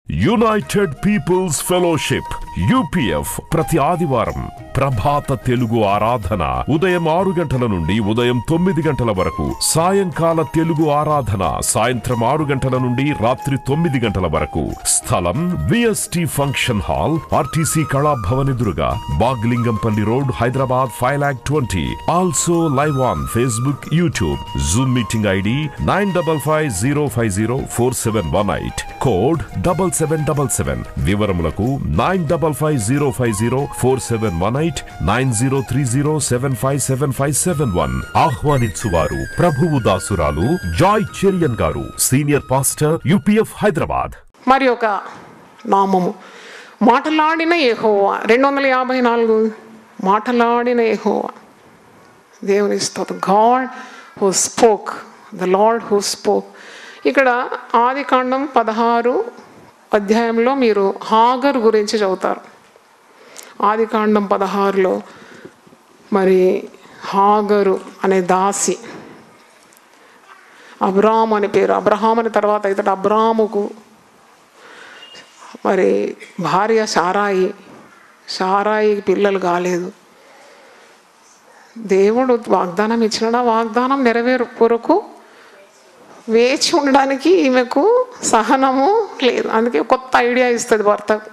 United peoples fellowship UPF ప్రతి ఆదివారం ప్రభాత తెలుగు ఆరాధన ఉదయం 6 గంటల నుండి ఉదయం 9 గంటల వరకు, సాయంకాల తెలుగు ఆరాధన సాయంత్రం 6 గంటల నుండి రాత్రి 9 గంటల వరకు. స్థలం VST function hall, RTC Kalabhavan ఎదురుగా, Bagh Lingampally road, Hyderabad 5,20,000. Also live on Facebook, YouTube. Zoom meeting ID 9550504718, code 7777. వివరములకు 9550504718, 9030757571. ఆహ్వానించువారు ప్రభువు దాసురాలు జాయ్ చెరియన్ గారు, సీనియర్ పాస్టర్, UPF హైదరాబాద్. మరి ఒక నామము మాటలాడిన యెహోవా, 254 మాటలాడిన యెహోవా, దేవుని స్తోత్రం. God who spoke, the lord who spoke. ఇక్కడ ఆదికాండం 16 అధ్యాయంలో మీరు హాగర్ గురించి చదువుతారు. ఆదికాండం 16లో మరి హాగరు అనే దాసి, అబ్రామ్ అనే పేరు, అబ్రహాం అనే తర్వాత ఇతడు అబ్రాముకు మరి భార్య సారాయి పిల్లలు కాలేదు. దేవుడు వాగ్దానం ఇచ్చినాడు, ఆ వాగ్దానం నెరవేరు కొరకు వేచి ఉండడానికి ఈమెకు సహనము లేదు. అందుకే కొత్త ఐడియా ఇస్తుంది భర్తకు.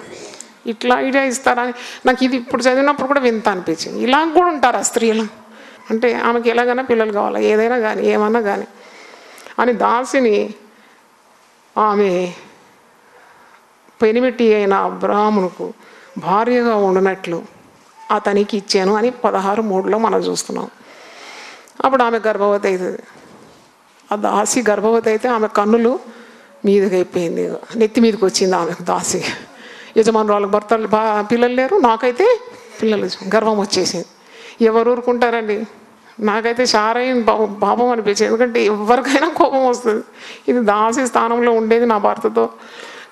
ఇట్లా ఐడియా ఇస్తారని నాకు ఇది ఇప్పుడు చదివినప్పుడు కూడా వింత అనిపించింది. ఇలా కూడా ఉంటారు ఆ స్త్రీలు. అంటే ఆమెకి ఎలాగైనా పిల్లలు కావాలా, ఏదైనా కానీ ఏమన్నా కానీ అని దాసిని ఆమె పెనిమిటి అయిన అబ్రామునకు భార్యగా ఉండనట్లు అతనికి ఇచ్చాను అని 16:3లో మనం చూస్తున్నాం. అప్పుడు ఆమె గర్భవతి అవుతుంది. ఆ దాసి గర్భవతి అయితే ఆమె కన్నులు మీదకి అయిపోయింది, నెత్తి మీదకి వచ్చింది ఆమెకు. దాసి యజమానురాలకు భర్తలు పిల్లలు లేరు, నాకైతే పిల్లలు, గర్వం వచ్చేసింది. ఎవరు ఊరుకుంటారండి? నాకైతే సారాయి పాపం అనిపించింది. ఎందుకంటే ఎవరికైనా కోపం వస్తుంది. ఇది దాసి స్థానంలో ఉండేది నా భర్తతో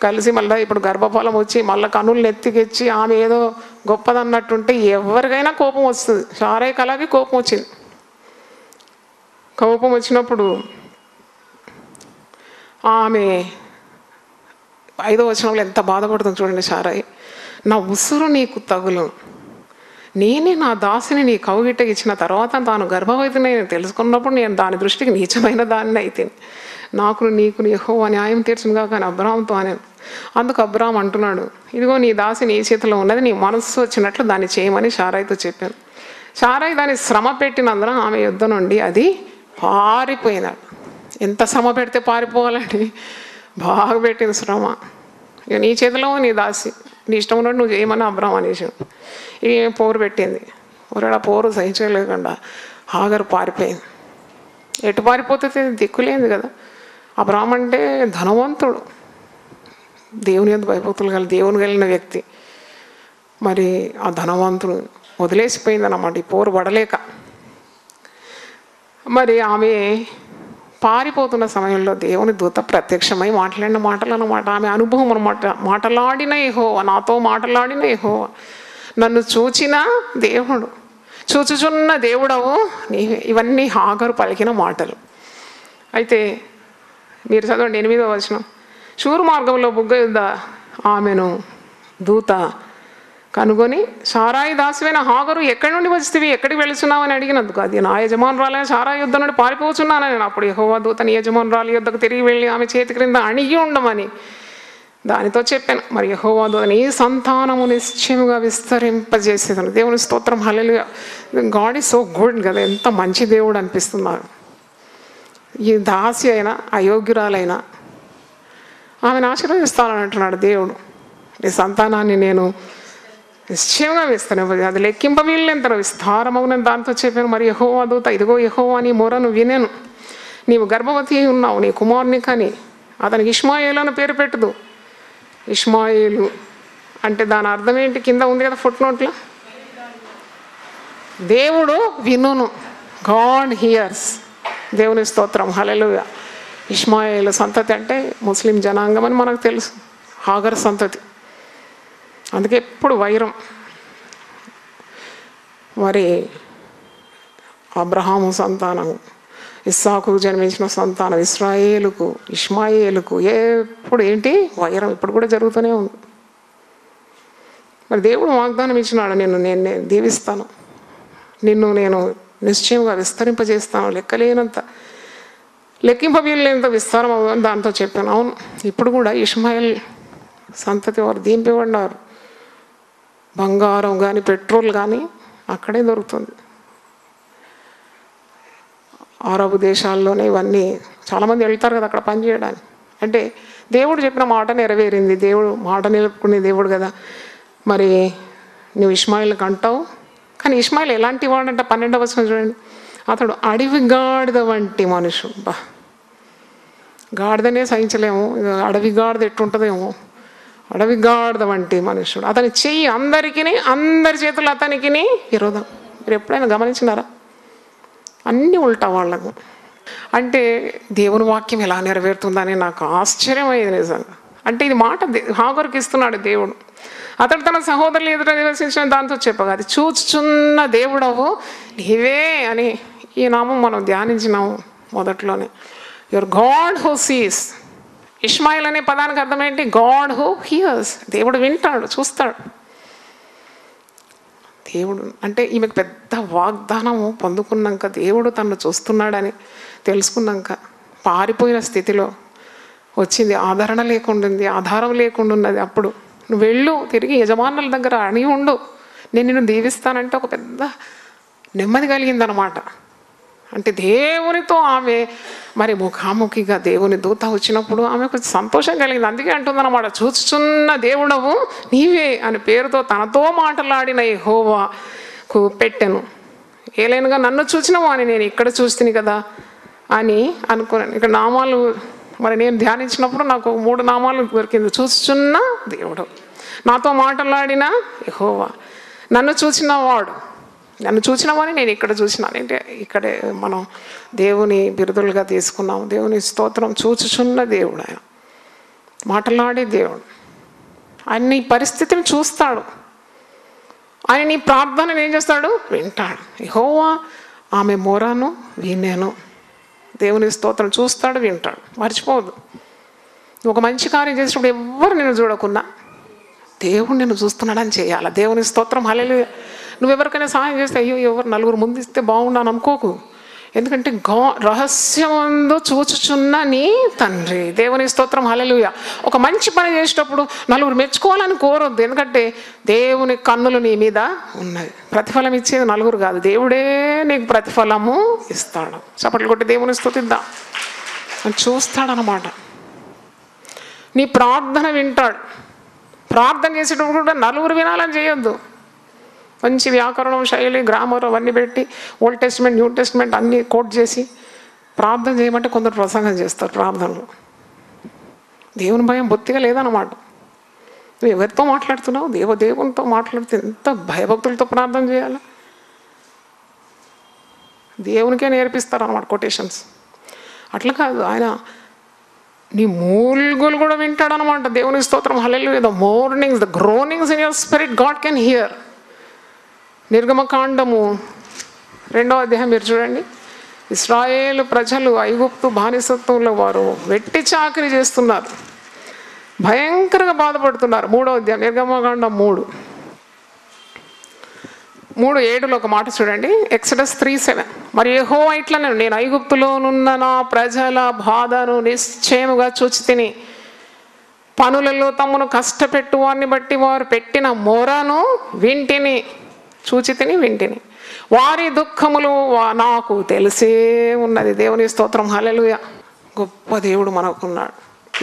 కలిసి మళ్ళీ ఇప్పుడు గర్భఫలం వచ్చి మళ్ళీ కన్నులు నెత్తికెచ్చి ఆమె ఏదో గొప్పదన్నట్టుంటే ఎవరికైనా కోపం వస్తుంది. సారాయికి అలాగే కోపం వచ్చింది. కోపం వచ్చినప్పుడు ఆమె 5వ వచనంలో ఎంత బాధపడుతుంది చూడండి. సారాయి, నా ఉసురు నీకు తగులు, నేనే నా దాసిని నీ కౌగిటకి ఇచ్చిన తర్వాత తాను గర్భవతిని నేను తెలుసుకున్నప్పుడు నేను దాని దృష్టికి నీచమైన దాన్ని అయితే నాకు నీకు యెహోవా న్యాయం తీర్చునుగా కానీ అబ్రాముతో అని. అందుకు అబ్రాము అంటున్నాడు, ఇదిగో నీ దాసి నీ చేతిలో ఉన్నది, నీ మనస్సు వచ్చినట్లు దాన్ని చేయమని సారాయితో చెప్పాను. సారాయి దాన్ని శ్రమ పెట్టినందున ఆమె యుద్ధ నుండి అది పారిపోయినాడు. ఎంత శ్రమ పెడితే పారిపోవాలండి? బాగా పెట్టింది శ్రమ. ఇక నీ చేతిలో నీ దాసి, నీ ఇష్టం ఉన్నట్టు నువ్వు చేయమని అబ్రాము అనేసాడు. ఇక పోరు పెట్టింది. ఆ పోరు సహించలేకుండా హాగరు పారిపోయింది. ఎటు పారిపోతుంది? దిక్కులేదు కదా. అబ్రాము అంటే ధనవంతుడు, దేవుని యందు భయభక్తులు కలిగి దేవుని కలిగిన వ్యక్తి. మరి ఆ ధనవంతుడు వదిలేసిపోయింది అన్నమాట ఈ పోరు పడలేక. మరి ఆమె పారిపోతున్న సమయంలో దేవుని దూత ప్రత్యక్షమై మాట్లాడిన మాటలు అన్నమాట. ఆమె అనుభవం అన్నమాట. మాటలాడిన యెహోవా, నాతో మాటలాడిన యెహోవా, నన్ను చూచిన దేవుడు, చూచుచున్న దేవుడవు నీవే. ఇవన్నీ హాగరు పలికిన మాటలు. అయితే మీరు చదవండి 8వ వచనం. శూరు మార్గంలో బుగ్గ యుద్ధ ఆమెను దూత కనుగొని, సారాయి దాసివైన హాగరు, ఎక్కడి నుండి వస్తేవి, ఎక్కడికి వెళుతున్నావు అని అడిగినందుకు, అది నా యజమానురాలైన సారాయి యుద్ధ నుండి పారిపోతున్నాను నేను. అప్పుడు యెహోవా దూతని యజమానురాలి యుద్ధకు తిరిగి వెళ్ళి ఆమె చేతి క్రింద అణిగి ఉండమని దానితో చెప్పాను. మరి యెహోవా దూతని ఈ సంతానము నిశ్చయముగా విస్తరింపజేసేదాను. దేవుని స్తోత్రం, హల్లెలూయా. గాడ్ ఈజ్ సో గుడ్ కదా, ఎంత మంచి దేవుడు అనిపిస్తున్నారు. ఈ దాసి అయినా అయోగ్యురాలైనా ఆమెను ఆశీర్వదిస్తానని అంటున్నాడు దేవుడు. నీ సంతానాన్ని నేను నిశ్చయంగా విస్తరింప, అది లెక్కింప వీళ్ళెంత విస్తారమవునని దాంతో చెప్పాను. మరి యెహోవా దూత, ఇదిగో యెహోవా నీ మొరను వినెను, నీవు గర్భవతి ఉన్నావు, నీ కుమారుని కానీ అతనికి ఇష్మాయేలు అని పేరు పెట్టుదు. ఇష్మాయేలు అంటే దాని అర్థం ఏంటి? కింద ఉంది కదా ఫుట్నోట్లో, దేవుడు వినును, గాడ్ హియర్స్. దేవుని స్తోత్రం, హల్లెలూయా. ఇష్మాయేలు సంతతి అంటే ముస్లిం జనాంగం అని మనకు తెలుసు, హాగర్ సంతతి. అందుకే ఎప్పుడు వైరం. మరి అబ్రహాము సంతానం, ఇస్సాకు జన్మించిన సంతానం ఇశ్రాయేలుకు, ఇష్మాయేలుకు ఎప్పుడు ఏంటి వైరం ఇప్పుడు కూడా జరుగుతూనే ఉంది. మరి దేవుడు వాగ్దానం ఇచ్చినాడు, నేను దీవిస్తాను, నిన్ను నేను నిశ్చయంగా విస్తరింపజేస్తాను, లెక్కింపబీలేనంత విస్తారం అవుతుంది దాంతో చెప్పాను. అవును, ఇప్పుడు కూడా ఇష్మాయేల్ సంతతి వారు దీంపబడినారు. బంగారం కానీ పెట్రోల్ కానీ అక్కడే దొరుకుతుంది. అరబ్ దేశాల్లోనే ఇవన్నీ చాలామంది వెళ్తారు కదా అక్కడ పని చేయడానికి. అంటే దేవుడు చెప్పిన మాట నెరవేరింది, దేవుడు మాట నిలుపుకునే దేవుడు కదా. మరి నువ్వు ఇష్మాయిల్కి అంటావు, కానీ ఇష్మాయిల్ ఎలాంటి వాడంట 12వ వచనం చూడండి, అతడు అడవి గాడిద వంటి మనుషుడు. గాడిదనే సహించలేము, అడవి గాడిద ఎట్టుంటుందేమో, అడవి గాడిద వంటి మనుషుడు. అతని చెయ్యి అందరి చేతులు అతనికి విరోధం. మీరు ఎప్పుడైనా గమనించినారా? అన్నీ ఉల్టా వాళ్ళకు. అంటే దేవుని వాక్యం ఎలా నెరవేరుతుందని నాకు ఆశ్చర్యమైంది నిజంగా. అంటే ఇది మాట హాగరుకి ఇస్తున్నాడు దేవుడు. అతడు తన సహోదరులు ఎదుట నివసించిన దాంతో చెప్పగా, అది చూచుచున్న దేవుడవు నీవే అని ఈ నామం మనం ధ్యానించినాము మొదట్లోనే. Your God who sees. Ishmael అనే పదానికి అర్థం ఏంటి? God who hears. దేవుడు వింటాడు, చూస్తాడు. దేవుడు అంటే ఈమెకు పెద్ద వాగ్దానము పొందుకున్నాక, దేవుడు తనను చూస్తున్నాడని తెలుసుకున్నాక పారిపోయిన స్థితిలో వచ్చింది. ఆదరణ లేకుండాంది, ఆధారం లేకుండా ఉన్నది. అప్పుడు నువ్వు వెళ్ళు, తిరిగి యజమానుల దగ్గర అణి ఉండు, నేను నిన్ను దీవిస్తానంటే ఒక పెద్ద నెమ్మది కలిగిందనమాట. అంటే దేవునితో ఆమె మరి ముఖాముఖిగా దేవుని దూత వచ్చినప్పుడు ఆమెకు సంతోషం కలిగింది. అందుకే అంటుందన్నమాట, చూచుచున్న దేవుడవు నీవే అని పేరుతో తనతో మాట్లాడిన యెహోవాకు పెట్టెను. ఏలైనగా నన్ను చూచినవు అని నేను ఇక్కడ చూస్తుంది కదా అని అనుకున్నాను. ఇక్కడ నామాలు మరి నేను ధ్యానించినప్పుడు నాకు 3 నామాలు దొరికింది. చూచుచున్న దేవుడు, నాతో మాట్లాడిన యెహోవా, నన్ను చూచినవాడు. నన్ను చూసినామని నేను ఇక్కడ చూసినాను. అంటే ఇక్కడే మనం దేవుని బిరుదులుగా తీసుకున్నాము. దేవుని స్తోత్రం. చూచుచున్న దేవుడు, ఆయన మాట్లాడే దేవుడు. ఆయన నీ పరిస్థితిని చూస్తాడు, ఆయన నీ ప్రార్థనను ఏం చేస్తాడు? వింటాడు. యెహోవా ఆమె మొరను వినెను. దేవుని స్తోత్రం. చూస్తాడు, వింటాడు, మర్చిపోదు. ఒక మంచి కార్యం చేసినప్పుడు ఎవ్వరు నిన్ను చూడకున్నా దేవుడు నిన్ను చూస్తున్నాడని చేయాలి. దేవుని స్తోత్రం. హల్లెలూయా. నువ్వెవరికైనా సహాయం చేస్తే అయ్యో ఎవరు నలుగురు ముందు ఇస్తే బాగుండాను అనుకోకు. ఎందుకంటే రహస్యమందు చూచుచున్న నీ తండ్రి. దేవుని స్తోత్రం. హల్లెలూయా. ఒక మంచి పని చేసేటప్పుడు నలుగురు మెచ్చుకోవాలని కోరొద్దు. ఎందుకంటే దేవుని కన్నులు నీ మీద ఉన్నది. ప్రతిఫలం ఇచ్చేది నలుగురు కాదు, దేవుడే నీకు ప్రతిఫలము ఇస్తాడు. చప్పట్లు కొట్టి దేవుని స్తుతిద్దాం. చూస్తాడనమాట. నీ ప్రార్థన వింటాడు. ప్రార్థన చేసేటప్పుడు కూడా నలుగురు వినాలని చేయొద్దు. మంచి వ్యాకరణం, శైలి, గ్రామర్ అవన్నీ పెట్టి ఓల్డ్ టెస్ట్మెంట్, న్యూ టెస్ట్మెంట్ అన్నీ కోట్ చేసి ప్రార్థన చేయమంటే కొందరు ప్రసంగం చేస్తారు ప్రార్థనలో. దేవుని భయం బొత్తిగా లేదన్నమాట. నువ్వు ఎవరితో మాట్లాడుతున్నావు? దేవునితో మాట్లాడితే ఎంత భయభక్తులతో ప్రార్థన చేయాలి. దేవునికే నేర్పిస్తారు అన్నమాట కొటేషన్స్. అట్లా కాదు, ఆయన నీ మూల్గులు కూడా వింటాడు అనమాట. దేవుని స్తోత్రం. Hallelujah. The mournings, the groanings in your spirit God can hear. నిర్గమకాండము 2వ అధ్యాయం మీరు చూడండి. ఇశ్రాయేలు ప్రజలు ఐగుప్తు బానిసత్వంలో వారు వెట్టి చాకిరీ చేస్తున్నారు, భయంకరంగా బాధపడుతున్నారు. 3వ అధ్యాయం నిర్గమకాండం 3:7 ఒక మాట చూడండి. ఎక్సడస్ 3:7. మరి యెహోవా ఇట్లా నేను ఐగుప్తులోనున్న నా ప్రజల బాధను నిశ్చయముగా చూచితిని, పనులలో తమను కష్టపెట్టు వారిని బట్టి వారు పెట్టిన మొరను వింటిని, చూచితిని, వింటిని. వారి దుఃఖములు నాకు తెలిసే ఉన్నది. దేవుని స్తోత్రం. హల్లెలూయా. గొప్ప దేవుడు మనకున్నాడు.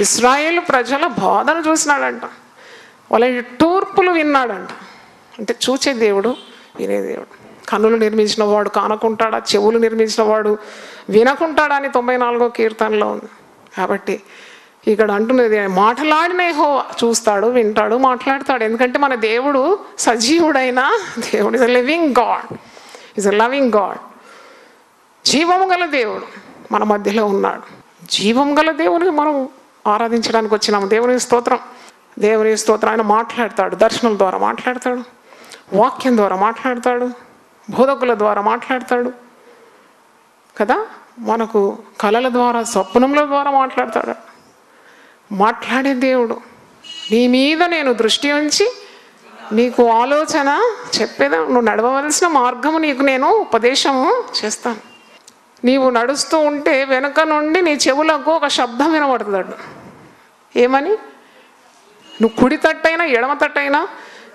ఇశ్రాయేలు ప్రజల బాధను చూసినాడంట, వాళ్ళ తూర్పులు విన్నాడంట. అంటే చూచే దేవుడు, వినే దేవుడు. కన్నులు నిర్మించిన వాడు కానకుంటాడా? చెవులు నిర్మించిన వాడు వినకుంటాడా అని 94వ కీర్తనలో ఉంది. కాబట్టి ఇక్కడ అంటున్నది, మాట్లాడిన యెహోవా చూస్తాడు, వింటాడు, మాట్లాడతాడు. ఎందుకంటే మన దేవుడు సజీవుడైన దేవుడు. Is a living God, is a loving God. జీవము గల దేవుడు మన మధ్యలో ఉన్నాడు. జీవం గల దేవుని మనం ఆరాధించడానికి వచ్చినాము. దేవుని స్తోత్రం. దేవుని స్తోత్రం. ఆయన మాట్లాడతాడు, దర్శనం ద్వారా మాట్లాడతాడు, వాక్యం ద్వారా మాట్లాడతాడు, బోధకుల ద్వారా మాట్లాడతాడు కదా. మనకు కలల ద్వారా, స్వప్నముల ద్వారా మాట్లాడతాడు. మాట్లాడే దేవుడు. నీ మీద నేను దృష్టి ఉంచి నీకు ఆలోచన చెప్పేదా, నువ్వు నడవవలసిన మార్గము నీకు నేను ఉపదేశము చేస్తాను. నీవు నడుస్తూ ఉంటే వెనుక నుండి నీ చెవులకు ఒక శబ్దం వినబడుతుంది. ఏమని? నువ్వు కుడి తట్టైనా ఎడమ తట్టైనా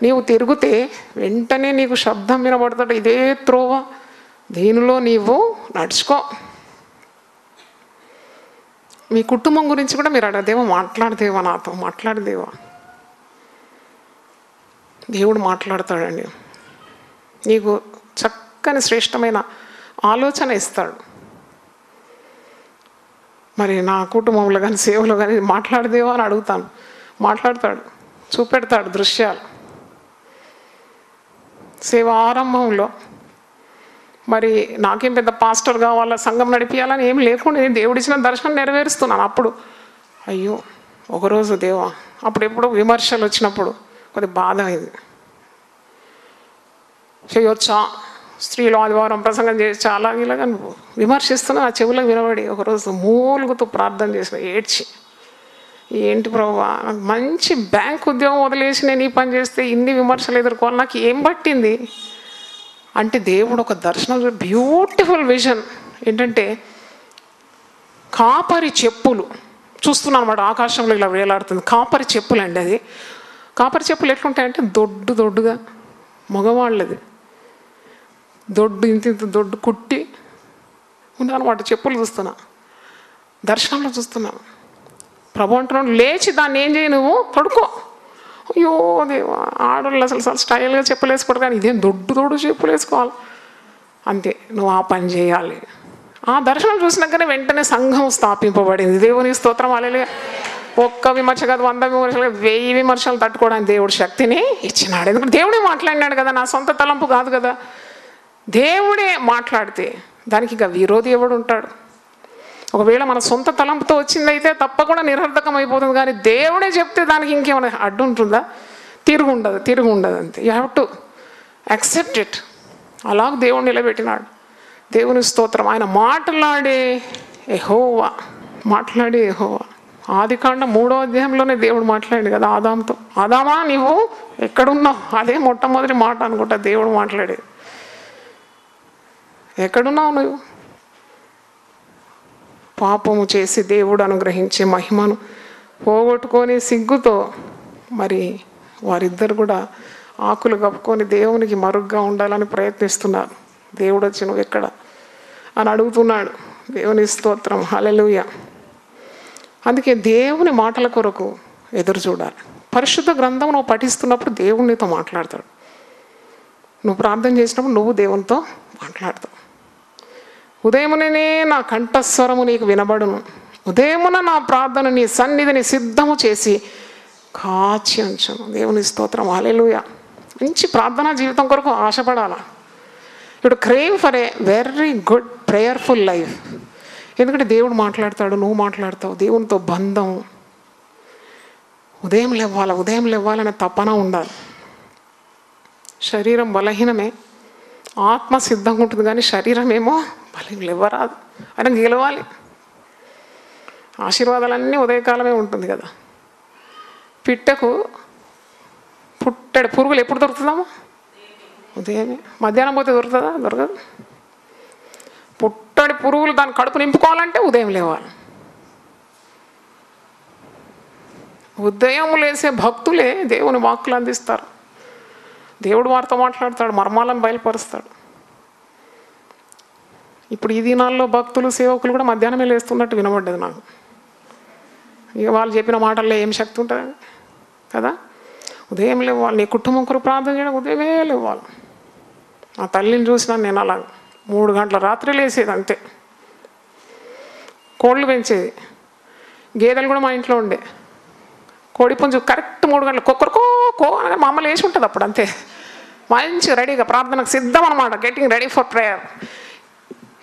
నీవు తిరిగితే వెంటనే నీకు శబ్దం వినబడుతుంది, ఇదే త్రోవ, దీనిలో నీవు నడుచుకో. మీ కుటుంబం గురించి కూడా మీరు అడగదేవా, మాట్లాడదేవా, నాతో మాట్లాడదేవా. దేవుడు మాట్లాడతాడండి. నీకు చక్కని శ్రేష్టమైన ఆలోచన ఇస్తాడు. మరి నా కుటుంబంలో కానీ సేవలో కానీ మాట్లాడదేవా అని అడుగుతాను. మాట్లాడతాడు, చూపెడతాడు దృశ్యాలు. సేవ ఆరంభంలో మరి నాకేం పెద్ద పాస్టర్ కావాలా, సంఘం నడిపించాలని ఏం లేకుండా నేను దేవుడిచ్చిన దర్శనం నెరవేరుస్తున్నాను. అప్పుడు అయ్యో ఒకరోజు దేవా, అప్పుడు ఎప్పుడు విమర్శలు వచ్చినప్పుడు కొద్దిగా బాధ అయింది. చేయొచ్చా, స్త్రీలు ఆదివారం ప్రసంగం చేయొచ్చా, అలాగే ఇలాగ విమర్శిస్తున్నా నా చెవులకు వినబడి ఒకరోజు మూలుగుతూ ప్రార్థన చేసిన, ఏడ్చి, ఏంటి ప్రభువా, నాకు మంచి బ్యాంక్ ఉద్యోగం వదిలేసి నేను ఈ పని చేస్తే ఇన్ని విమర్శలు ఎదుర్కోవాలి, నాకు ఏం పట్టింది అంటే దేవుడు ఒక దర్శనం, బ్యూటిఫుల్ విజన్. ఏంటంటే కాపరి చెప్పులు చూస్తున్నాను అన్నమాట, ఆకాశంలో ఇలా వేలాడుతుంది. కాపరి చెప్పులు అండి. అది కాపరి చెప్పులు ఎట్లుంటాయంటే దొడ్డుగా, మగవాళ్ళది దొడ్డు, ఇంత దొడ్డు కుట్టి ఉందన్నమాట. చెప్పులు చూస్తున్నా, దర్శనంలో చూస్తున్నాను. ప్రభు అంటున్నాడు, లేచి దాన్ని ఏం చేయి, నువ్వు తొడుకో. అయ్యో దేవా, ఆడవాళ్ళు అసలు స్టైల్గా చెప్పులు వేసుకోవడం, కానీ ఇదేం దొడ్డు చెప్పులు వేసుకోవాలి. అంతే, నువ్వు ఆ పని చేయాలి. ఆ దర్శనం చూసినాకనే వెంటనే సంఘం స్థాపింపబడింది. దేవుని స్తోత్రం. హల్లెలూయా. ఒక్క విమర్శ కాదు, 100 విమర్శలు, 1000 విమర్శలు తట్టుకోవడానికి దేవుడు శక్తిని ఇచ్చినాడు. ఎందుకంటే దేవుడే మాట్లాడినాడు కదా, నా సొంత తలంపు కాదు కదా. దేవుడే మాట్లాడితే దానికి ఇక విరోధి ఎవడు ఉంటాడు? ఒకవేళ మన సొంత తలంపుతో వచ్చిందైతే తప్పకుండా నిరర్ధకం అయిపోతుంది. కానీ దేవుడే చెప్తే దానికి ఇంకేమైనా అడ్డు ఉంటుందా? తిరుగు ఉండదు అంతే. You have to accept it. అలాగ దేవుడు నిలబెట్టినాడు. దేవుని స్తోత్రం. ఆయన మాట్లాడే యెహోవా. ఆదికాండం 3వ అధ్యాయంలోనే దేవుడు మాట్లాడాడు కదా ఆదాముతో. ఆదామా, నీవు ఎక్కడున్నావు? అదే మొట్టమొదటి మాట అనుకుంటా దేవుడు మాట్లాడేది. ఎక్కడున్నావు నువ్వు? పాపము చేసి దేవుడు అనుగ్రహించే మహిమను పోగొట్టుకొని సిగ్గుతో మరి వారిద్దరు కూడా ఆకులు కప్పుకొని దేవునికి మరుగ్గా ఉండాలని ప్రయత్నిస్తున్నారు. దేవుడు వచ్చి నువ్వు ఎక్కడ అని అడుగుతున్నాడు. దేవుని స్తోత్రం. హల్లెలూయా. అందుకే దేవుని మాటల కొరకు ఎదురు చూడాలి. పరిశుద్ధ గ్రంథం నువ్వు పఠిస్తున్నప్పుడు దేవుడు నీతో మాట్లాడతాడు. నువ్వు ప్రార్థన చేసినప్పుడు నువ్వు దేవునితో మాట్లాడతావు. ఉదయముననే నా కంఠస్వరము నీకు వినబడును, ఉదయమున నా ప్రార్థన నీ సన్నిధిని సిద్ధము చేసి కాచి ఉంచును. దేవుని స్తోత్రం. హల్లెలూయా. మంచి ప్రార్థనా జీవితం కొరకు ఆశపడాలా. ఇప్పుడు crave for a very good prayerful life. ఎందుకంటే దేవుడు మాట్లాడతాడు, నువ్వు మాట్లాడతావు. దేవునితో బంధం. ఉదయం లేవాలనే తపన ఉండాలి. శరీరం బలహీనమే, ఆత్మ సిద్ధంగా ఉంటుంది, కానీ శరీరం ఏమో లేవరాదు. ఆయన గెలవాలి. ఆశీర్వాదాలన్నీ ఉదయకాలమే ఉంటుంది కదా. పిట్టకు పుట్టెడు పురుగులు ఎప్పుడు దొరుకుతుందామా? ఉదయమే. మధ్యాహ్నం పోతే దొరుకుతుందా? దొరకదు. పుట్టడి పురుగులు దాని కడుపు నింపుకోవాలంటే ఉదయం లేవాలి. ఉదయం లేసే భక్తులే దేవుని వాక్కులు అందిస్తారు. దేవుడు వారితో మాట్లాడతాడు, మర్మాలను బయలుపరుస్తాడు. ఇప్పుడు ఈ దినాల్లో భక్తులు, సేవకులు కూడా మధ్యాహ్నమే లేస్తున్నట్టు వినబడ్డది నాకు. ఇక వాళ్ళు చెప్పిన మాటల్లో ఏం శక్తి ఉంటుంది కదా. ఉదయం లేవాలి. నీ కుటుంబం కొరకు ప్రార్థన చేయడం ఉదయమే లేవాలి. నా తల్లిని చూసినాను నేను. అలా 3 గంటల రాత్రి లేసేది అంతే. కోళ్ళు పెంచేది, గేదెలు కూడా మా ఇంట్లో ఉండే. కోడి పుంజు కరెక్ట్ 3 గంటలు కో అనగా మా అమ్మ లేచి ఉంటుంది అప్పుడు అంతే. మంచి రెడీగా ప్రార్థనకు సిద్ధం అనమాట. Getting ready for prayer.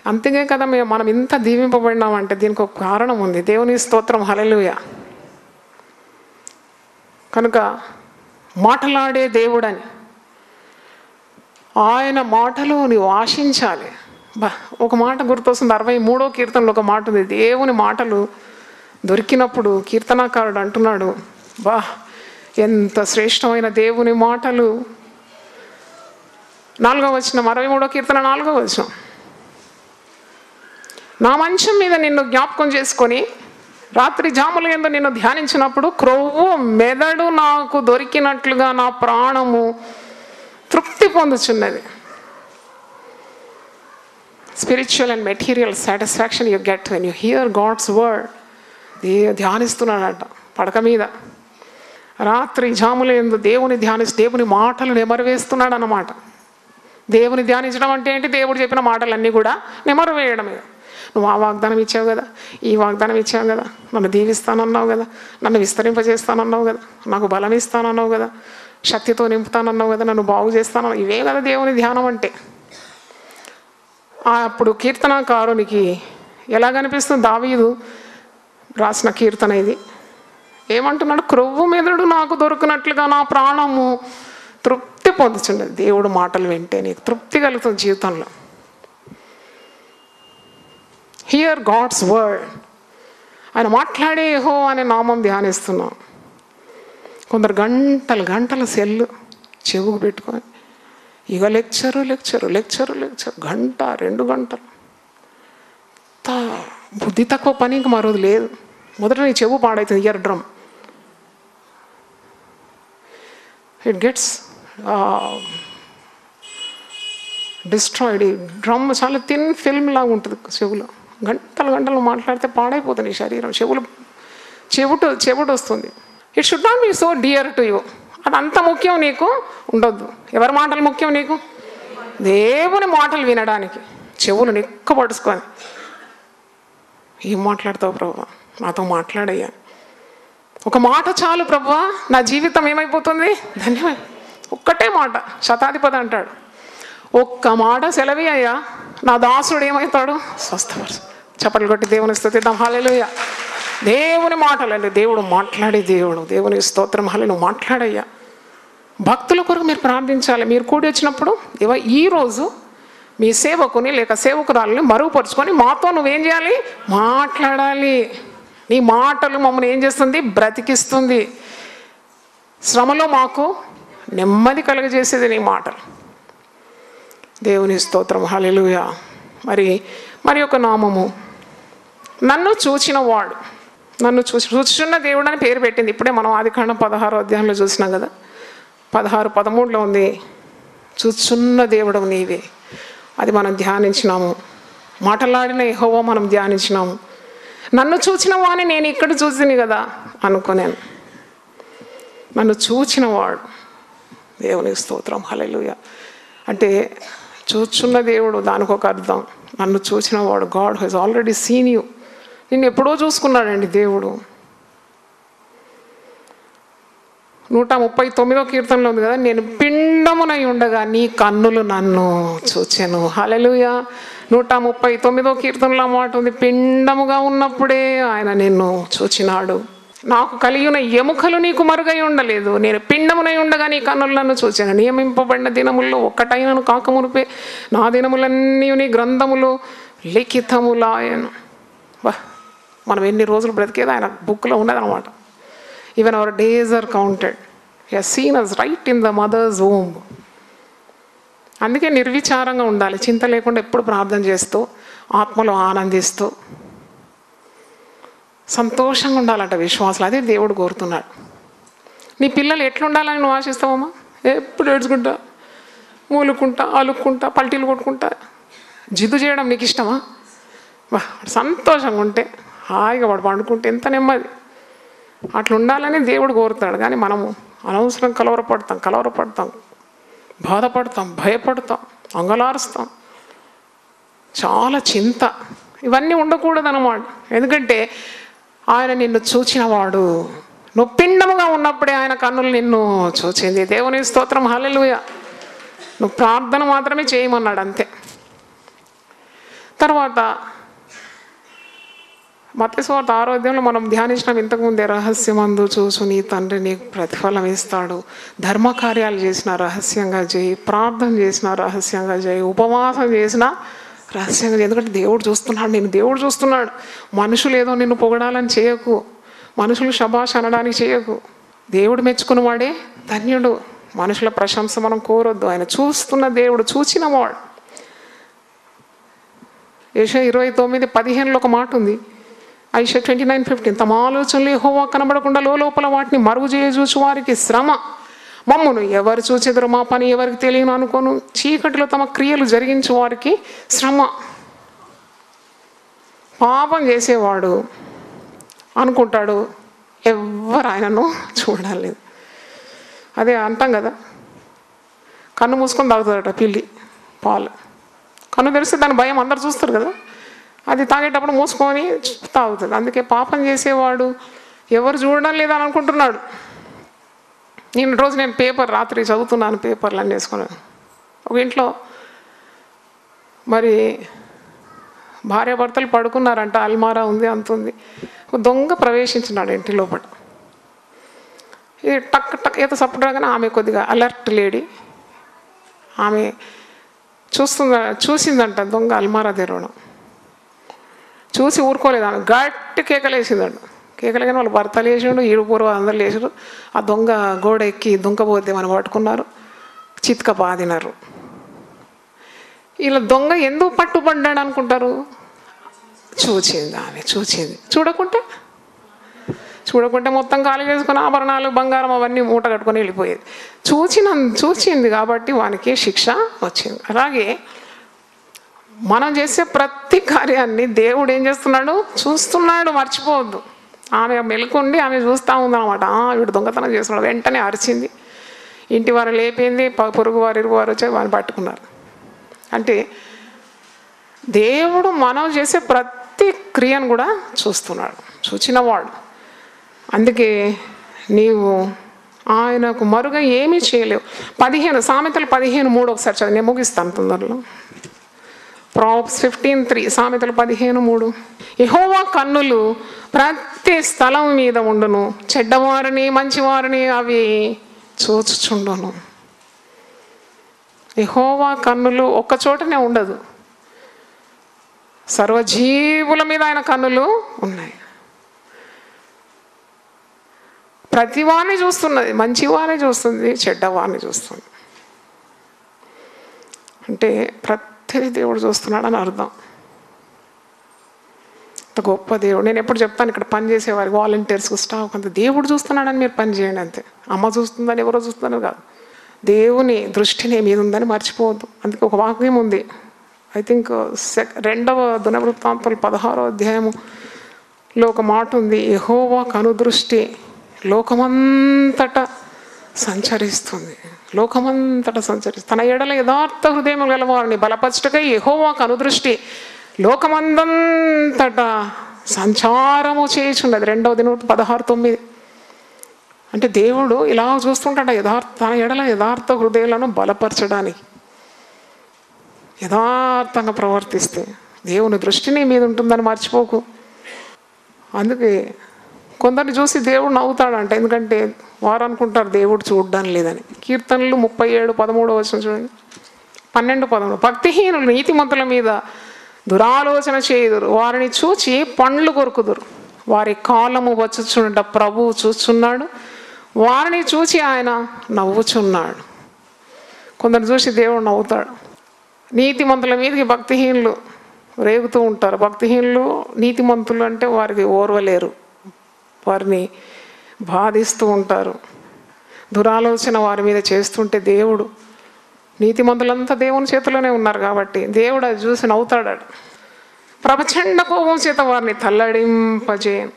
అంతేగే కదా మనం ఇంత దీవింపబడినామంటే దీనికి ఒక కారణం ఉంది. దేవుని స్తోత్రం. హల్లెలూయా. కనుక మాటలాడే దేవుడని ఆయన మాటలు నీవు ఆశించాలి. ఒక మాట గుర్తొస్తుంది, 63వ కీర్తనలో ఒక మాట ఉంది, దేవుని మాటలు దొరికినప్పుడు కీర్తనాకారుడు అంటున్నాడు, ఎంత శ్రేష్టమైన దేవుని మాటలు. 4వ వచనం, 63వ కీర్తన 4వ వచనం, నా మంచం మీద నిన్ను జ్ఞాపకం చేసుకొని రాత్రి జాముల యందు నిన్ను ధ్యానించినప్పుడు క్రొవ్వు మెదడు నాకు దొరికినట్లుగా నా ప్రాణము తృప్తి పొందుచున్నది. Spiritual and material satisfaction you get when you hear God's word. ధ్యానిస్తున్నాడట పడక మీద, రాత్రి జాముల యందు దేవుని దేవుని మాటలు నెమరువేస్తున్నాడు అన్నమాట. దేవుని ధ్యానించడం అంటే ఏంటి? దేవుడు చెప్పిన మాటలన్నీ కూడా నెమరువేయడమే. నువ్వు ఆ వాగ్దానం ఇచ్చావు కదా, ఈ వాగ్దానం ఇచ్చావు కదా, నన్ను దీవిస్తానన్నావు కదా, నన్ను విస్తరింపజేస్తానన్నావు కదా, నాకు బలం ఇస్తానన్నావు కదా, శక్తితో నింపుతానన్నావు కదా, నన్ను బాగు చేస్తానన్నావు. ఇవే కదా దేవుని ధ్యానం అంటే. అప్పుడు కీర్తనాకారునికి ఎలా కనిపిస్తుంది? దావీదు రాసిన కీర్తన ఇది. ఏమంటున్నాడు? క్రొవ్వు మెదడు నాకు దొరికినట్లుగా నా ప్రాణము తృప్తి పొందుచుండదు. దేవుడు మాటలు వింటే నీకు తృప్తి కలుగుతుంది జీవితంలో. Hear God's word. ఆయన మాట్లాడే యెహోవా అనే నామం ధ్యానిస్తున్నాం. కొందరు గంటలు గంటల సెల్లు చెవుకు పెట్టుకొని ఇక లెక్చరు గంట 2 గంటలు. బుద్ధి తక్కువ పని ఇంక మరోది లేదు. మొదట నీ చెవు పాడవుతుంది, ear drum. It gets destroyed. ఈ డ్రమ్ చాలా థిన్ ఫిల్మ్ లాగా ఉంటుంది చెవులో. గంటలు మాట్లాడితే పాడైపోతుంది ఈ శరీరం. చెవుడు వస్తుంది. It should not be so dear to you. అదంత ముఖ్యం నీకు ఉండొద్దు. ఎవరి మాటలు ముఖ్యం నీకు? దేవుని మాటలు వినడానికి చెవులు నిక్కబడుచుకొని, ఏం మాట్లాడతావు ప్రభువా, నాతో మాట్లాడయ్యా, ఒక మాట చాలు ప్రభువా, నా జీవితం ఏమైపోతుంది, ధన్యమై. ఒక్కటే మాట, శతాధిపతి అంటాడు, ఒక్క మాట సెలవి అయ్యా, నా దాసుడు ఏమవుతాడు, స్వస్థపరచు. చప్పట్లు కొట్టి దేవుని స్తుతిద్దాం. హల్లెలూయా. దేవుని మాటలండి, దేవుడు మాట్లాడే దేవుడు. దేవుని స్తోత్రం. హల్లెలూయా. నువ్వు మాట్లాడయ్యా. భక్తుల కొరకు మీరు ప్రార్థించాలి. మీరు కూడి వచ్చినప్పుడు ఈరోజు మీ సేవకుని లేక సేవకురాలని మరుగుపరుచుకొని మాతో నువ్వేం చేయాలి, మాట్లాడాలి. నీ మాటలు మమ్మల్ని ఏం చేస్తుంది, బ్రతికిస్తుంది. శ్రమలో మాకు నెమ్మది కలుగజేసేది నీ మాటలు. దేవుని స్తోత్రం. హల్లెలూయా. మరి ఒక నామము, నన్ను చూచిన వాడు. చూచుచున్న దేవుడు అని పేరు పెట్టింది. ఇప్పుడే మనం ఆదికాండం 16వ అధ్యాయంలో చూసినాం కదా, 16-13లో ఉంది, చూచున్న దేవుడు నీవే. అది మనం ధ్యానించినాము. మాటలాడిన యెహోవా మనం ధ్యానించినాము. నన్ను చూచిన వాడిని నేను ఇక్కడ చూసింది కదా అనుకున్నాను. నన్ను చూచిన వాడు, దేవుని స్తోత్రం. హల్లెలూయా. అంటే చూచున్న దేవుడు, దానికి ఒక అర్థం. నన్ను చూసిన వాడు, God he's already seen you. నిన్ను ఎప్పుడో చూసుకున్నాడండి దేవుడు. 139వ కీర్తనలో ఉంది కదా, నేను పిండమునై ఉండగా నీ కన్నులు నన్ను చూచెను. హల్లెలూయా. 139వ కీర్తనలో మాట ఉంది, పిండముగా ఉన్నప్పుడే ఆయన నిన్ను చూచినాడు. నాకు కలిగిన ఎముకలు నీకు మరుగై ఉండలేదు, నేను పిండమునై ఉండగా నీ కన్నులు నన్ను చూచాను. నియమింపబడిన దినముల్లో ఒక్కటైనను కాకమునిపే నా దినములన్నీ నీ గ్రంథములు లిఖితములాయను. మనం ఎన్ని రోజులు బ్రతికేది ఆయన బుక్లో ఉన్నదనమాట. Even our days are counted. He has seen us right in the mother's womb. అందుకే నిర్విచారంగా ఉండాలి, చింత లేకుండా ఎప్పుడు ప్రార్థన చేస్తూ, ఆత్మలో ఆనందిస్తూ, సంతోషంగా ఉండాలంట విశ్వాసాలు. అదే దేవుడు కోరుతున్నాడు. నీ పిల్లలు ఎట్లుండాలని నువ్వు ఆశిస్తావమ్మా? ఎప్పుడు ఏడ్చుకుంటా, మూలుకుంటా, అలుక్కుంటా, పల్టీలు కొట్టుకుంటా, జిద్దు చేయడం నీకు ఇష్టమా? సంతోషంగా ఉంటే, హాయిగా వాడు పండుకుంటే ఎంత నెమ్మది. అట్లా ఉండాలని దేవుడు కోరుతాడు. కానీ మనము అనవసరం కలవరపడతాం, బాధపడతాం, భయపడతాం, అంగలారుస్తాం, చాలా చింత. ఇవన్నీ ఉండకూడదు అన్నమాట. ఎందుకంటే ఆయన నిన్ను చూచినవాడు. నువ్వు పిండముగా ఉన్నప్పుడే ఆయన కన్నులు నిన్ను చూచింది. దేవుని స్తోత్రం. హల్లెలూయా. నువ్వు ప్రార్థన మాత్రమే చేయమన్నాడు, అంతే. తర్వాత మత్తయి సువార్త 6వ అధ్యాయంలో మనం ధ్యానించినాం ఇంతకుముందే, రహస్యమందు చూసు నీ తండ్రి నీకు ప్రతిఫలం ఇస్తాడు. ధర్మకార్యాలు చేసిన రహస్యంగా చేయి, ప్రార్థన చేసిన రహస్యంగా చేయి, ఉపవాసం చేసిన రహస్యంగా. ఎందుకంటే దేవుడు చూస్తున్నాడు, నేను దేవుడు చూస్తున్నాడు. మనుషులు ఏదో నిన్ను పొగడాలని చేయకు, మనుషులు శబాష్ అనడానికి చేయకు. దేవుడు మెచ్చుకున్నవాడే ధన్యుడు. మనుషుల ప్రశంస మనం కోరొద్దు. ఆయన చూస్తున్న దేవుడు, చూచిన వాడు. యెషయా 29:15 ఒక మాట ఉంది. ఐషా 29:15 తమ ఆలోచనలు యెహోవా కనబడకుండా లోపల వాటిని మరుగు చేయజూచు వారికి శ్రమ. మమ్మును ఎవరు చూచెదరు, మా పని ఎవరికి తెలియను అనుకోను. చీకటిలో తమ క్రియలు జరిగించు వారికి శ్రమ. పాపం చేసేవాడు అనుకుంటాడు ఎవరు ఆయనను చూడలేదు. అదే అంటాం కదా, కన్ను మూసుకొని తాగుతాడట పిల్లి పాలు. కన్ను తెరిస్తే దాని భయం అందరు చూస్తారు కదా, అది తాగేటప్పుడు మూసుకొని తాగుతుంది. అందుకే పాపం చేసేవాడు ఎవరు చూడడం లేదని అనుకుంటున్నాడు. రోజు నేను పేపర్ రాత్రి చదువుతున్నాను, పేపర్లు అన్నీ వేసుకున్నాను. ఒక ఇంట్లో మరి భార్యాభర్తలు పడుకున్నారంట, అల్మారా ఉంది, అంత ఉంది. దొంగ ప్రవేశించినాడు ఇంటి లోపల. ఇది టక్ టక్ ఏదో సపోర్ట్ రాగానే ఆమె కొద్దిగా అలర్ట్ లేడీ, ఆమె చూసిందంట దొంగ అల్మారా తెరవడం. చూసి ఊరుకోలేదు, ఆమె గట్టి కేకలేసిందంట. కేకలేగానే వాళ్ళు భర్తలు వేసిండు, ఈడుపూరు అందరు లేచారు. ఆ దొంగ గోడ ఎక్కి దుంకపోతే మనం పట్టుకున్నారు, చిత్క బాదినారు. ఇలా దొంగ ఎందుకు పట్టుబడ్డాడు అనుకుంటారు? చూచింది ఆమె, చూచింది. చూడకుంటే మొత్తం ఖాళీ చేసుకుని ఆభరణాలు బంగారం అవన్నీ మూట కట్టుకొని వెళ్ళిపోయేది. చూచింది కాబట్టి వానికి శిక్ష వచ్చింది. అలాగే మనం చేసే ప్రతి కార్యాన్ని దేవుడు ఏం చేస్తున్నాడు? చూస్తున్నాడు, మర్చిపోవద్దు. ఆమె మెలుకుండి ఆమె చూస్తూ ఉందన్నమాట. వీడు దొంగతనం చేస్తున్నాడు. వెంటనే అరిచింది, ఇంటి వారు లేపింది, పొరుగు వారు ఇరుగు వారు వచ్చి వారిని పట్టుకున్నారు. అంటే దేవుడు మనం చేసే ప్రతి క్రియను కూడా చూస్తున్నాడు, చూచినవాడు. అందుకే నీవు ఆయనకు మరుగా ఏమీ చేయలేవు. 15 సామెతలు 15:3 ఒకసారి చదివి నేను ముగిస్తాను తొందరలో. ప్రాబ్స్ 15:3 సామెతలు 15:3 యెహోవా కన్నులు ప్రతి స్థలం మీద ఉండును, చెడ్డవారిని మంచివారిని అవి చూచుచుండును. యెహోవా కన్నులు ఒక్క చోటనే ఉండదు, సర్వజీవుల మీద ఆయన కన్నులు ఉన్నాయి. ప్రతివారిని చూస్తున్నది, మంచివారిని చూస్తుంది, చెడ్డవారిని చూస్తుంది. అంటే ప్రతిదీ దేవుడు చూస్తున్నాడని అర్థం. అంత గొప్ప దేవుడు. నేను ఎప్పుడు చెప్తాను, ఇక్కడ పనిచేసే వారికి వాలంటీర్స్కు స్టాఫ్ అంత దేవుడు చూస్తున్నాడని మీరు పని చేయండి అంతే. అమ్మ చూస్తుందని ఎవరో చూస్తుందని కాదు, దేవుని దృష్టిని మీద ఉందని మర్చిపోవద్దు. అందుకే ఒక వాక్యం ఉంది, ఐ థింక్ 2వ దినవృత్తాంతాలు 16వ అధ్యాయములో ఒక మాట ఉంది, యెహోవా కనుదృష్టి లోకమంతటా సంచరిస్తుంది. తన ఎడల యథార్థ హృదయం గలవారిని బలపరచుటకై యెహోవా కనుదృష్టి లోకమందంతటా సంచారము చేయుచున్నది. 2వ దినవృత్తాంతం 16:9. అంటే దేవుడు ఇలా చూస్తుంటాడు, తన ఎడల యథార్థ హృదయాలను బలపరచడానికి. యథార్థంగా ప్రవర్తిస్తే దేవుని దృష్టి నీ మీద ఉంటుందని మర్చిపోకు. అందుకే కొందరిని చూసి దేవుడు నవ్వుతాడంట, ఎందుకంటే వారు అనుకుంటారు దేవుడు చూడడం లేదని. కీర్తనలు 37:13 చూడండి, 12:13 భక్తిహీనులు నీతిమంతుల మీద దురాలోచన చేయుదురు, వారిని చూచి పండ్లు కొరుకుదురు. వారి కాలము వచ్చుచుండ ప్రభువు చూస్తున్నాడు, వారిని చూచి ఆయన నవ్వుచున్నాడు. కొందరు చూసి దేవుడు నవ్వుతాడు. నీతిమంతుల మీదకి భక్తిహీనులు రేగుతూ ఉంటారు. భక్తిహీనులు నీతిమంతులు అంటే వారికి ఓర్వలేరు, వారిని బాధిస్తూ ఉంటారు. దురాలోచన వారి మీద చేస్తుంటే దేవుడు, నీతిమంతులంతా దేవుని చేతిలోనే ఉన్నారు కాబట్టి దేవుడు అది చూసి నవ్వుతాడు. ప్రచండ కోపం చేత వారిని తల్లడింపజేయను.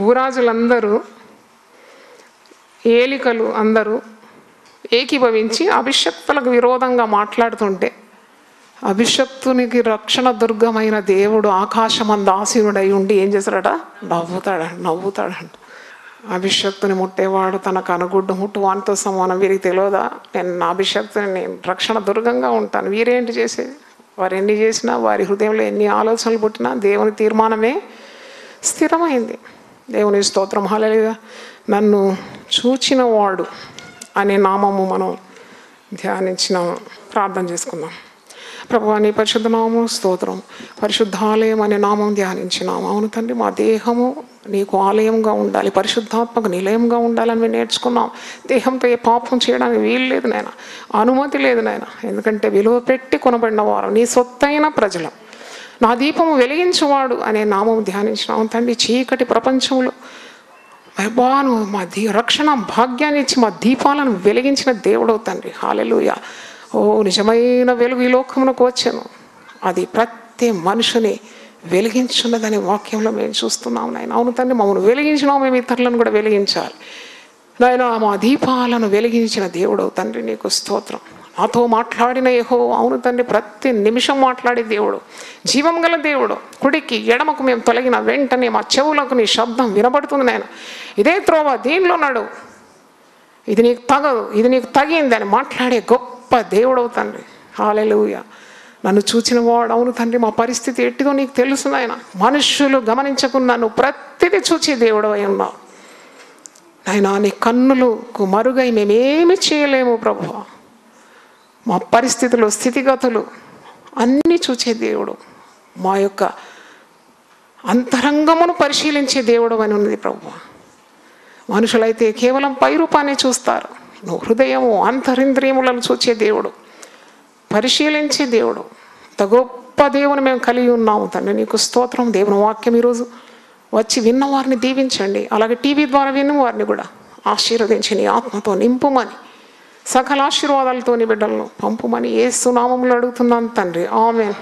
భూరాజులందరూ, ఏలికలు అందరూ ఏకీభవించి అభిషక్తులకు విరోధంగా మాట్లాడుతుంటే, అభిషక్తునికి రక్షణ దుర్గమైన దేవుడు ఆకాశమందు ఆసీనుడై ఉండి ఏం చేస్తాడట? నవ్వుతాడంట. అభిషక్తుని ముట్టేవాడు తనకు అనుగుడ్డు ముట్టు వానితో సమానం. వీరికి తెలియదా నేను నా అభిషక్తుని, నేను రక్షణ దుర్గంగా ఉంటాను. వీరేంటి చేసేది? వారు ఎన్ని చేసినా, వారి హృదయంలో ఎన్ని ఆలోచనలు పుట్టినా దేవుని తీర్మానమే స్థిరమైంది. దేవుని స్తోత్రం. హల్లెలూయా. నన్ను చూచినవాడు అనే నామము మనం ధ్యానించినాము. ప్రార్థన చేసుకుందాం. ప్రభువా నీ పరిశుద్ధ నామం స్తోత్రం. పరిశుద్ధాలయం అనే నామం ధ్యానించినాము. అవును తండ్రి, మా దేహము నీకు ఆలయంగా ఉండాలి, పరిశుద్ధాత్మక నిలయంగా ఉండాలని మేము నేర్చుకున్నాం. దేహంతో ఏ పాపం చేయడానికి వీలు లేదు నాయన, అనుమతి లేదు నాయన. ఎందుకంటే విలువ పెట్టి కొనబడిన వారు నీ సొత్తైన ప్రజలు. నా దీపము వెలిగించువాడు అనే నామం ధ్యానించినాం తండ్రి. చీకటి ప్రపంచంలో బాను మా రక్షణ భాగ్యాన్ని ఇచ్చి మా దీపాలను వెలిగించిన దేవుడవు తండ్రి. హల్లెలూయా. ఓ నిజమైన వెలుగు ఈ లోకమునకు వచ్చాను, అది ప్రతి మనుషుని వెలిగించున్నదని వాక్యంలో మేము చూస్తున్నాం నాయన. అవును తండ్రి, మమ్మల్ని వెలిగించినాము, మేము ఇతరులను కూడా వెలిగించాలి నాయన. మా దీపాలను వెలిగించిన దేవుడవు తండ్రి, నీకు స్తోత్రం. నాతో మాట్లాడిన యెహోవా, అవును తండ్రి, ప్రతి నిమిషం మాట్లాడే దేవుడు, జీవం గల దేవుడు. కుడికి ఎడమకు మేము తొలగిన వెంటనే మా చెవులకు నీ శబ్దం వినబడుతుంది నాయన. ఇదే త్రోవ, దీనిలో నడు, ఇది నీకు తగదు, ఇది నీకు తగింది అని మాట్లాడే గొప్ప దేవుడవు తండ్రి. హల్లెలూయా. నన్ను చూచిన వాడు, అవును తండ్రి, మా పరిస్థితి ఎట్టిదో నీకు తెలుసు నాయన. మనుషులు గమనించకుండా నువ్వు ప్రతిదీ చూచి దేవుడు అయి ఉన్నావు నాయన. నీ కన్నులకు మరుగై మేమేమి చేయలేము ప్రభువా. మా పరిస్థితులు, స్థితిగతులు అన్నీ చూచే దేవుడు, మా యొక్క అంతరంగమును పరిశీలించే దేవుడు అని ఉన్నది ప్రభువా. మనుషులైతే కేవలం పై రూపాన్ని చూస్తారు, నువ్వు హృదయము అంతరింద్రియములను చూచే దేవుడు, పరిశీలించే దేవుడు. ఇంత గొప్ప దేవుని మేము కలిగి ఉన్నాము తండ్రి, నీకు స్తోత్రం. దేవుని వాక్యం ఈరోజు వచ్చి విన్నవారిని దీవించండి, అలాగే టీవీ ద్వారా విన్న వారిని కూడా ఆశీర్వదించి నీ ఆత్మతో నింపుమని, సకల ఆశీర్వాదాలతో నీ బిడ్డలను పంపుమని యేసు నామములో అడుగుతున్నాను తండ్రి. ఆమేన్.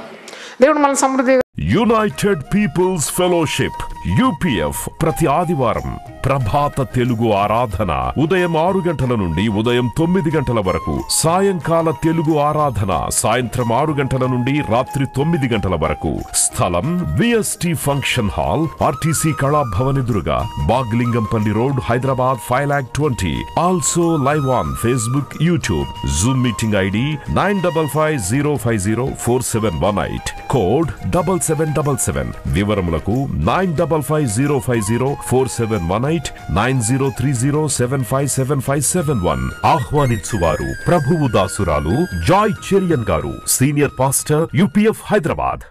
దేవుడు మన సమృద్ధిగా. యునైటెడ్ పీపుల్స్ ఫెలోషిప్ యూపీఎఫ్ ప్రతి ఆదివారం ప్రభాత తెలుగు ఆరాధన ఉదయం 6 గంటల నుండి ఉదయం 9 గంటల వరకు, సాయంకాల తెలుగు ఆరాధన సాయంత్రం 6 గంటల నుండి రాత్రి 9 గంటల వరకు. స్థలం VST function hall, RTC Kalabhavan ఎదురుగా, Bagh Lingampally road, Hyderabad 5,20,000. Also live on Facebook, YouTube. Zoom meeting ID 9550504718, code 7777. వివరములకు 9550504718, 9030757571. ఆహ్వానించువారు ప్రభువు దాసురాలు జాయ్ చెరియన్ గారు, సీనియర్ పాస్టర్, యూపీఎఫ్ హైదరాబాద్.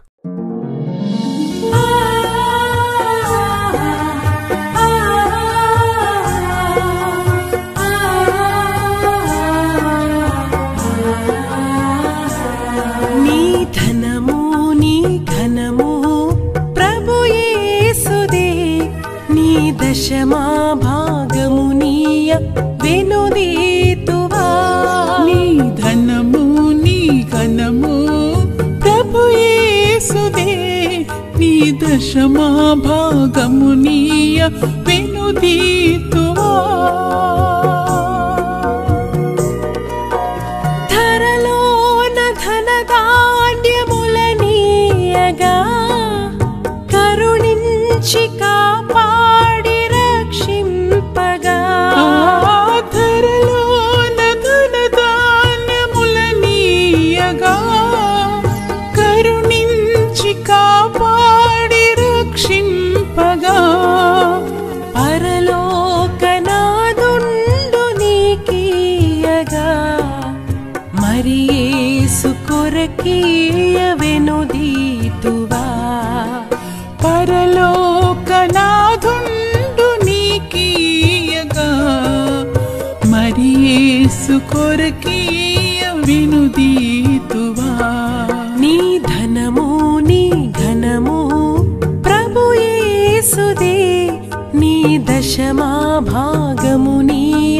నీ ధనము నీ ఘనము ప్రభు యేసుదే, నీ దశమా భాగము నీయ వెనుదీతువా. నీ ధనము నీ ఘనము ప్రభు యేసుదే, నీ దశమా భాగము నీయ వెనుదీతువా. ధరలోన ధనధాన్యములనీయగా, కరుణించి కాపాడి రక్షింపగా. ధరలోన ధనధాన్యములనీయగా, కరుణించి కాపాడి రక్షింపగా. పరలోకనాదుండు నీకీయగా, మరి యేసు కొరకీయ వెనుదీతువా. పరలోకనాథుండు నీకీయగా, మరి యేసు కొరకీయ వెనుదీతువా. నీ ధనము నీ ఘనము ప్రభు యేసుదే, నీ దశమా భాగము నీయ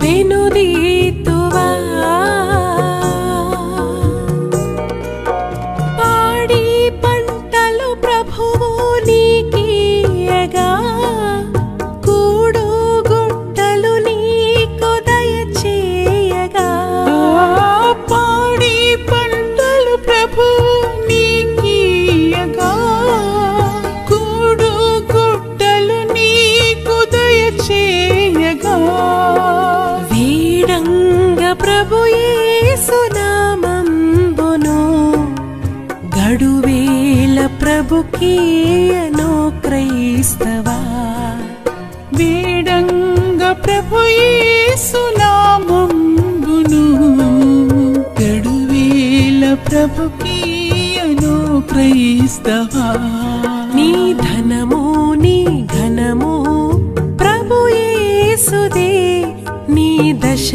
వెనుదీతువా. పాడి పంటలు ప్రభువు నీకీయగా, కూడు గుట్టలు నీకు దయచేయగా. పాడి పంటలు ప్రభు నీకీయగా, కూడు గుట్టలు నీకు దయచేయగా. వీడంగ ప్రభు యేసు నామంబును, గడువేల ప్రభుకీయను క్రైస్తవా. వేడంగ ప్రభు యేసు నామంబును, గడువేల ప్రభుకి క్రైస్తవా. నీ ధనము నీ ఘనము ప్రభు యేసుదే, నీ దశ